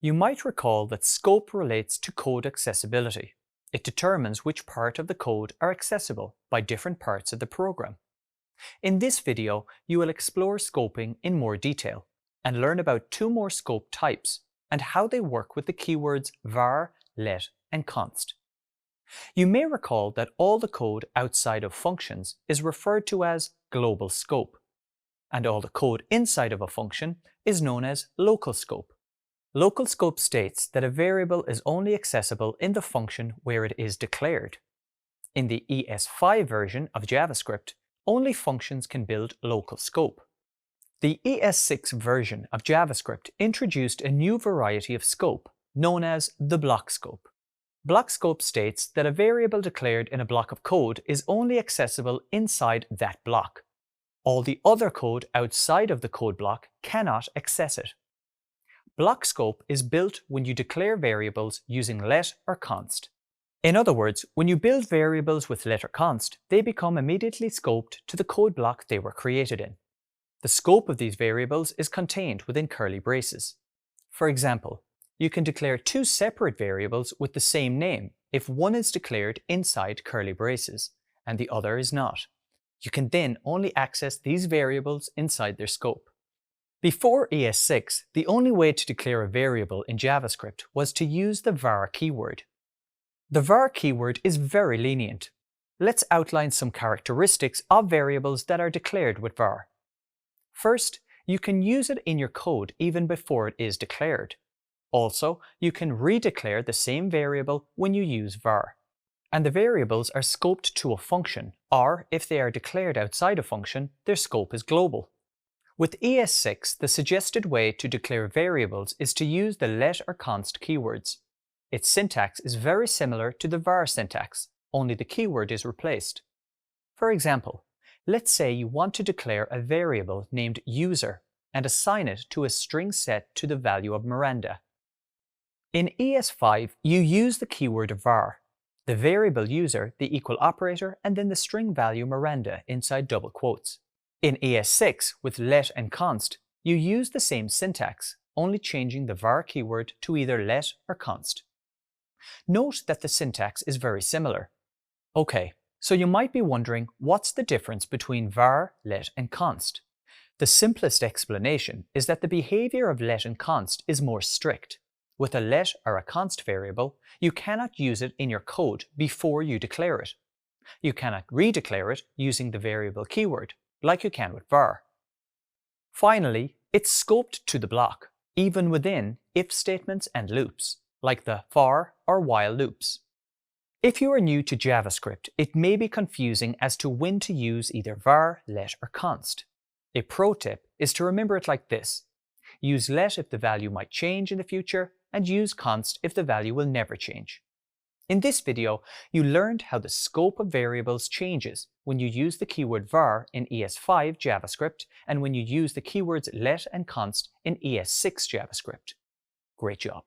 You might recall that scope relates to code accessibility. It determines which part of the code are accessible by different parts of the program. In this video, you will explore scoping in more detail and learn about two more scope types and how they work with the keywords var, let, and const. You may recall that all the code outside of functions is referred to as global scope, and all the code inside of a function is known as local scope. Local scope states that a variable is only accessible in the function where it is declared. In the ES5 version of JavaScript, only functions can build local scope. The ES6 version of JavaScript introduced a new variety of scope, known as the block scope. Block scope states that a variable declared in a block of code is only accessible inside that block. All the other code outside of the code block cannot access it. Block scope is built when you declare variables using let or const. In other words, when you build variables with let or const, they become immediately scoped to the code block they were created in. The scope of these variables is contained within curly braces. For example, you can declare two separate variables with the same name if one is declared inside curly braces and the other is not. You can then only access these variables inside their scope. Before ES6, the only way to declare a variable in JavaScript was to use the var keyword. The var keyword is very lenient. Let's outline some characteristics of variables that are declared with var. First, you can use it in your code even before it is declared. Also, you can redeclare the same variable when you use var. And the variables are scoped to a function, or if they are declared outside a function, their scope is global. With ES6, the suggested way to declare variables is to use the let or const keywords. Its syntax is very similar to the var syntax, only the keyword is replaced. For example, let's say you want to declare a variable named user and assign it to a string set to the value of Miranda. In ES5, you use the keyword var, the variable user, the equal operator, and then the string value Miranda inside double quotes. In ES6, with let and const, you use the same syntax, only changing the var keyword to either let or const. Note that the syntax is very similar. Okay, so you might be wondering what's the difference between var, let, and const. The simplest explanation is that the behavior of let and const is more strict. With a let or a const variable, you cannot use it in your code before you declare it. You cannot redeclare it using the variable keyword, like you can with var. Finally, it's scoped to the block, even within if statements and loops, like the for or while loops. If you are new to JavaScript, it may be confusing as to when to use either var, let, or const. A pro tip is to remember it like this. Use let if the value might change in the future, and use const if the value will never change. In this video, you learned how the scope of variables changes when you use the keyword var in ES5 JavaScript and when you use the keywords let and const in ES6 JavaScript. Great job!